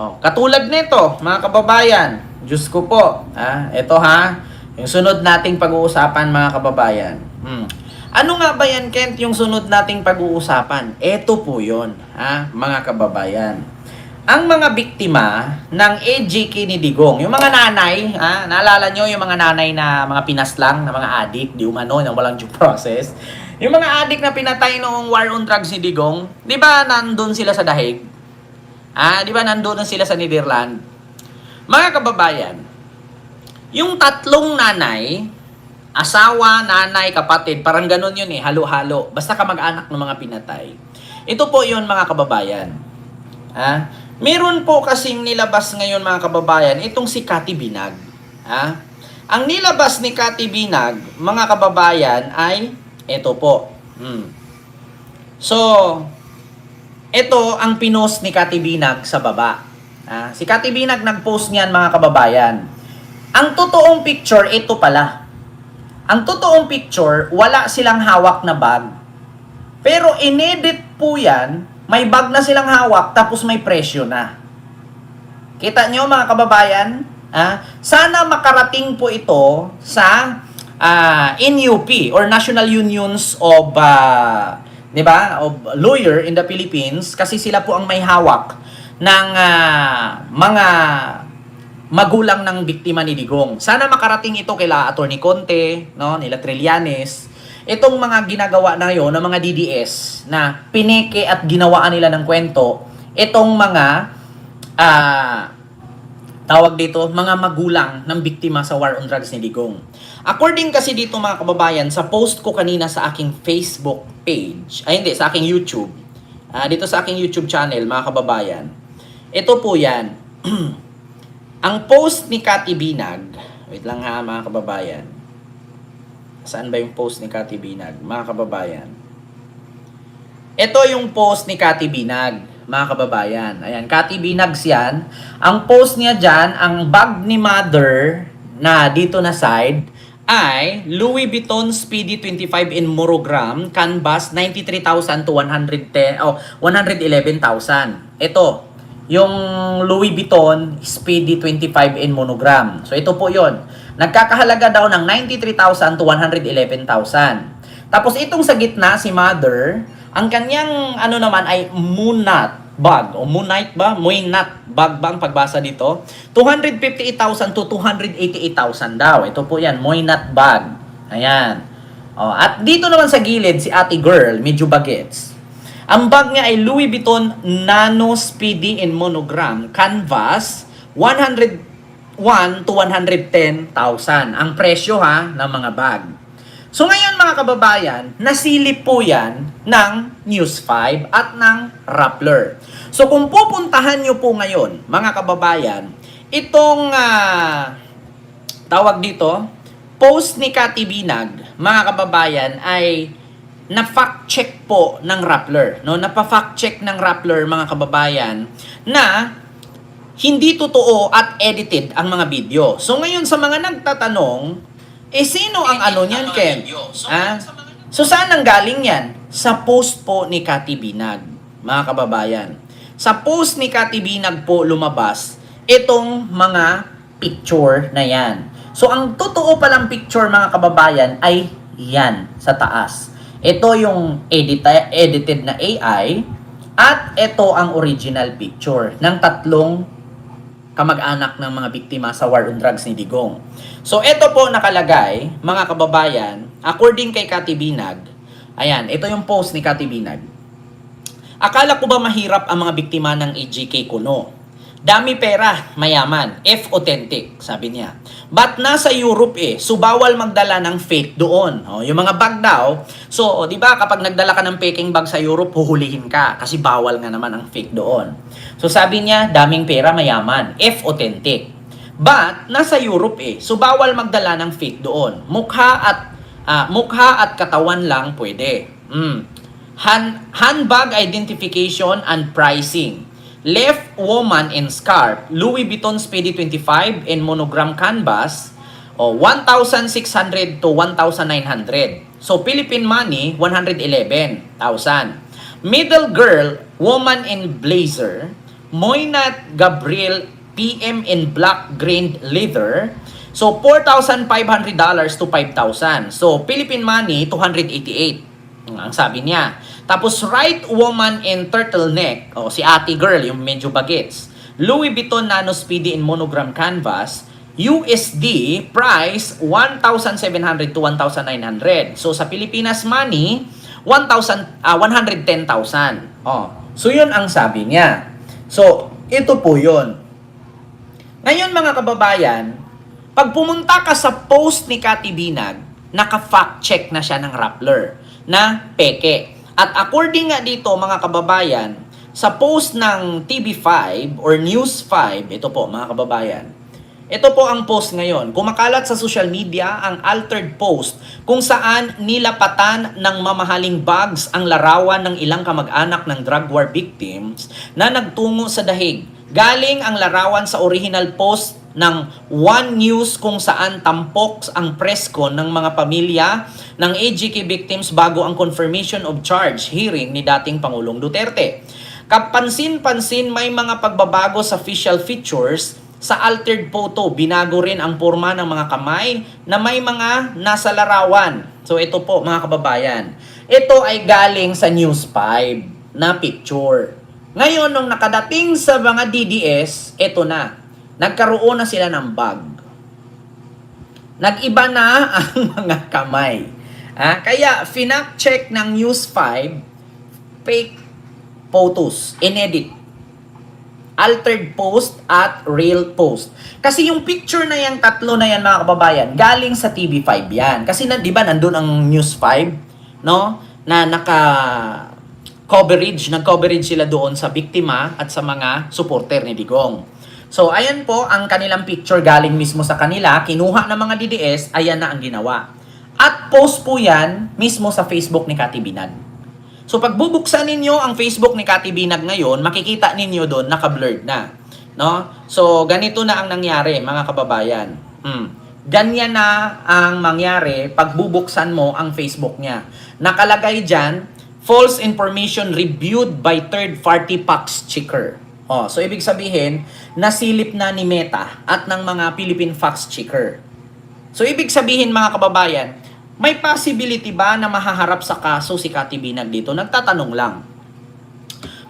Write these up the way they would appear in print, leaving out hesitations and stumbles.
Oh, katulad nito, mga kababayan. Diyos ko po. Ito ha. Yung sunod nating pag-uusapan, mga kababayan. Ano nga ba yan, Kent, yung sunod nating pag-uusapan? Ito po yun, mga kababayan. Ang mga biktima ng AJK ni Digong, yung mga nanay, naalala nyo yung mga nanay na mga pinaslang, na mga adik, di umano, na walang due process. Yung mga adik na pinatay noong war on drugs ni Digong, di ba nandun sila sa dahig? Di ba nandun sila sa Netherlands? Mga kababayan, yung tatlong nanay, asawa, nanay, kapatid, parang ganun yun halo-halo. Basta kamag-anak ng mga pinatay. Ito po yun, mga kababayan. Meron po kasing nilabas ngayon, mga kababayan, itong si Cathy Binag. Ang nilabas ni Cathy Binag, mga kababayan, ay ito po. So, ito ang pinost ni Cathy Binag sa baba. Si Cathy Binag nag-post niyan, mga kababayan. Ang totoong picture, ito pala. Ang totoong picture, wala silang hawak na bag. Pero inedit po yan, may bag na silang hawak, tapos may presyo na. Kita nyo, mga kababayan? Sana makarating po ito sa NUP, or National Unions of, of Lawyer in the Philippines, kasi sila po ang may hawak ng mga magulang ng biktima ni Digong. Sana makarating ito kila Attorney Conte, nila Trillanes. Itong mga ginagawa na yon ng mga DDS na pineke at ginawaan nila ng kwento, itong mga tawag dito, mga magulang ng biktima sa war on drugs ni Digong. According kasi dito, mga kababayan, sa post ko kanina sa aking Facebook page, sa aking YouTube, dito sa aking YouTube channel, mga kababayan, ito po yan. Ang post ni Cathy Binag, wait lang mga kababayan. Saan ba yung post ni Cathy Binag, mga kababayan? Ito yung post ni Cathy Binag, mga kababayan. Ayan, Cathy Binag yan. Ang post niya dyan, ang bag ni mother na dito na side ay Louis Vuitton Speedy 25 in monogram, canvas 93,000 to 111,000. Ito, yung Louis Vuitton Speedy 25 in monogram. So ito po yon. Nagkakahalaga daw ng 93,000 to 111,000. Tapos itong sa gitna, si mother, ang kanyang naman ay Moonat bag. O Moonite ba? Moonat bag ba ang pagbasa dito? 258,000 to 288,000 daw. Ito po yan, Moonat bag. Ayan. At dito naman sa gilid, si ate girl, medyo bagets. Ang bag niya ay Louis Vuitton Nano Speedy in monogram, canvas, 101 to 110,000. Ang presyo ng mga bag. So ngayon, mga kababayan, nasilip po yan ng News 5 at ng Rappler. So kung pupuntahan nyo po ngayon, mga kababayan, itong tawag dito, post ni Cathy Binag, mga kababayan, ay na-fact check po ng Rappler, Napa-fact check ng Rappler, mga kababayan, na hindi totoo at edited ang mga video. So ngayon, sa mga nagtatanong, sino ang niyan, Ken? So saan ang galing yan? Sa post po ni Cathy Binag, mga kababayan. Sa post ni Cathy Binag po lumabas itong mga picture na yan. So ang totoo palang picture, mga kababayan, ay yan sa taas. Ito yung edited na AI at ito ang original picture ng tatlong kamag-anak ng mga biktima sa war on drugs ni Digong. So ito po nakalagay, mga kababayan, according kay Cathy Binag. Ayan, ito yung post ni Cathy Binag. Akala ko ba mahirap ang mga biktima ng AJK Kuno? Dami pera, mayaman, F authentic, sabi niya. But nasa Europe so bawal magdala ng fake doon. Yung mga bag daw, so di ba kapag nagdala ka ng faking bag sa Europe, huhulihin ka kasi bawal nga naman ang fake doon. So sabi niya, daming pera, mayaman, F authentic. But nasa Europe so bawal magdala ng fake doon. Mukha at katawan lang pwede. Handbag identification and pricing. Left woman in scarf, Louis Vuitton Speedy 25 in monogram canvas, 1,600 to 1,900. So Philippine money, 111,000. Middle girl, woman in blazer, Moynat Gabriel PM in black grained leather. So, $4,500 to 5,000. So, Philippine money, 288. Ang sabi niya. Tapos, right woman in turtleneck. O, si ate girl, yung medyo bagets. Louis Vuitton Nano Speedy in monogram canvas. USD price, 1,700 to 1,900. So, sa Pilipinas money, 110,000. Oh. So, yun ang sabi niya. So, ito po yun. Ngayon, mga kababayan, pag pumunta ka sa post ni Cathy Binag, naka-fact check na siya ng Rappler na peke. At according nga dito, mga kababayan, sa post ng TV5 or News 5, ito po mga kababayan, ito po ang post ngayon. Kumakalat sa social media ang altered post kung saan nilapatan ng mamahaling bags ang larawan ng ilang kamag-anak ng drug war victims na nagtungo sa dahig. Galing ang larawan sa original post ng One News kung saan tampok ang presko ng mga pamilya ng AGK victims bago ang confirmation of charge hearing ni dating Pangulong Duterte. Kapansin-pansin may mga pagbabago sa facial features sa altered photo. Binago rin ang porma ng mga kamay na may mga nasa larawan. So ito po mga kababayan. Ito ay galing sa News 5 na picture. Ngayon, nung nakadating sa mga DDS, ito na. Nagkaroon na sila ng bag. Nag-iba na ang mga kamay. Kaya, finak-check ng News 5, fake photos, inedit. Altered post at real post. Kasi yung picture na yan, tatlo na yan mga kababayan, galing sa TV5 yan. Kasi di ba nandun ang News 5, no? Na nag-coverage sila doon sa biktima at sa mga supporter ni Digong. So, ayan po ang kanilang picture galing mismo sa kanila, kinuha ng mga DDS, ayan na ang ginawa. At post po yan mismo sa Facebook ni Cathy Binag. So, pag bubuksan ninyo ang Facebook ni Cathy Binag ngayon, makikita ninyo doon, naka-blurred na. No? So, ganito na ang nangyari, mga kababayan. Ganyan na ang mangyari pag bubuksan mo ang Facebook niya. Nakalagay dyan, false information reviewed by third-party fact checker. So, ibig sabihin, nasilip na ni Meta at ng mga Philippine fact checker. So, ibig sabihin, mga kababayan, may possibility ba na mahaharap sa kaso si Cathy Binag dito? Nagtatanong lang.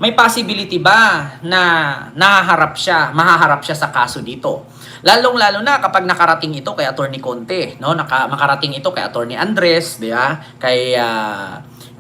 May possibility ba na mahaharap siya sa kaso dito? Lalong-lalo na kapag nakarating ito kay Attorney Conte, no? Makarating ito kay Attorney Andres, di ba?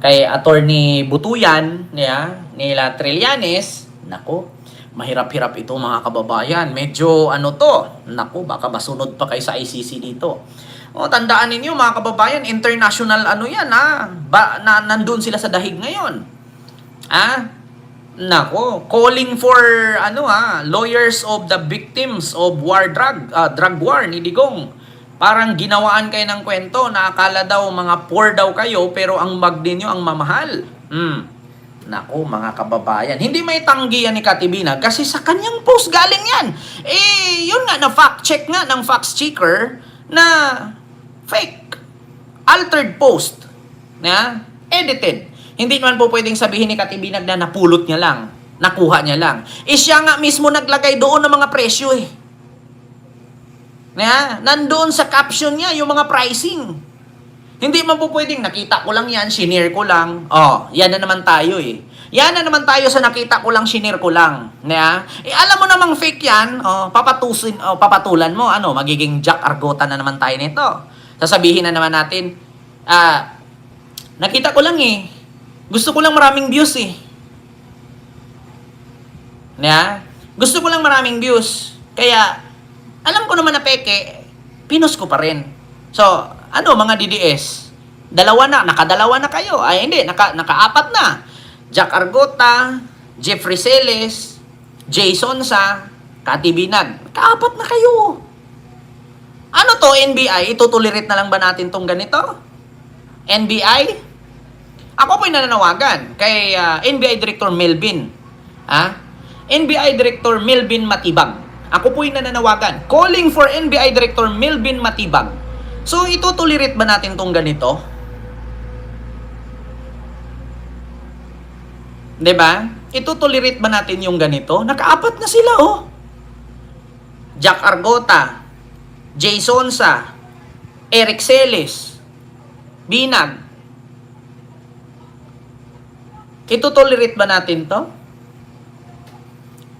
Kay Attorney Butuyan, nila Trillanes. Nako, mahirap-hirap ito mga kababayan. Medyo nako, baka masunod pa kayo sa ICC dito. Tandaan ninyo mga kababayan, international yan nandun sila sa dahig ngayon. Nako, calling for lawyers of the victims of drug war ni Digong. Parang ginawaan kayo ng kwento na akala daw mga poor daw kayo pero ang bag ninyo ang mamahal. Nako mga kababayan, hindi may tanggi yan ni Cathy Binag kasi sa kanyang post galing yan. Yun nga, na fact check nga ng fact checker na fake, altered post, edited. Hindi naman po pwedeng sabihin ni Cathy Binag na napulot niya lang, nakuha niya lang. Siya nga mismo naglagay doon ng mga presyo nandoon sa caption niya yung mga pricing. Hindi man po pwedeng nakita ko lang yan, shinare ko lang. Yan na naman tayo Yan na naman tayo sa nakita ko lang, shinare ko lang. Alam mo namang fake yan, papatulan mo, magiging Jack Argota na naman tayo nito. Sasabihin na naman natin, nakita ko lang gusto ko lang maraming views gusto ko lang maraming views. Kaya, alam ko naman na peke, pinost ko pa rin. So, mga DDS? Nakadalawa na kayo. Hindi, nakaapat na. Jack Argota, Jeffrey Celes, Jason Sa, Cathy Binag. Kaapat na kayo. NBI? Itutulirit na lang ba natin tong ganito? NBI? Ako po'y nananawagan kay NBI Director Melvin. NBI Director Melvin Matibag. Ako po'y nananawagan. Calling for NBI Director Melvin Matibag. So, itutulirit ba natin tong ganito? 'Di ba? Itutolerate ba natin yung ganito? Nakaapat na sila, oh. Jack Argota, Jay Sonsa, Eric Celes, Binag. Itutolerate ba natin to?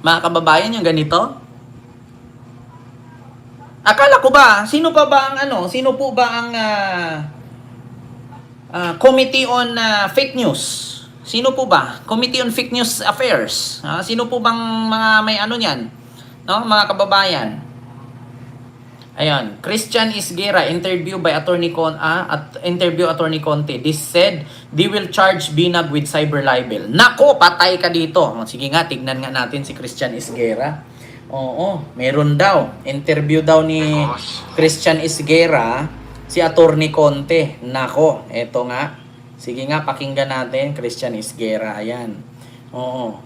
Mga kababayan, yung ganito? Akala ko ba, sino pa ba ang sino po ba ang Committee on Fake News? Sino po ba? Committee on Fake News Affairs. Sino po bang mga may niyan? No, mga kababayan. Ayan, Christian Isguera, interview Attorney Conte. This said, they will charge Binag with cyber libel. Nako, patay ka dito. Sige nga, tignan nga natin si Christian Isguera. Oo, meron daw. Interview daw ni Christian Isguera si Attorney Conte. Nako, eto nga. Sige nga, pakinggan natin Christian Isguera. Ayan. Oo.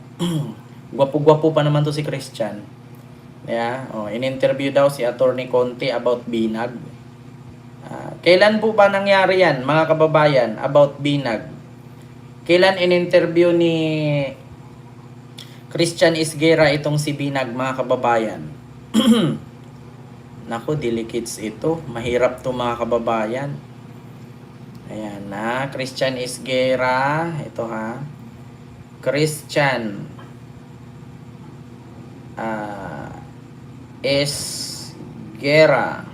Gwapo-gwapo pa naman to si Christian. Yeah, in-interview daw si Attorney Conte about Binag. Kailan po ba nangyari yan, mga kababayan, about Binag? Kailan in-interview ni Christian Isguera itong si Binag, mga kababayan? Naku, delicates ito. Mahirap to, mga kababayan. Ayan na, Christian Isguera. Ito ha. Christian Isguera.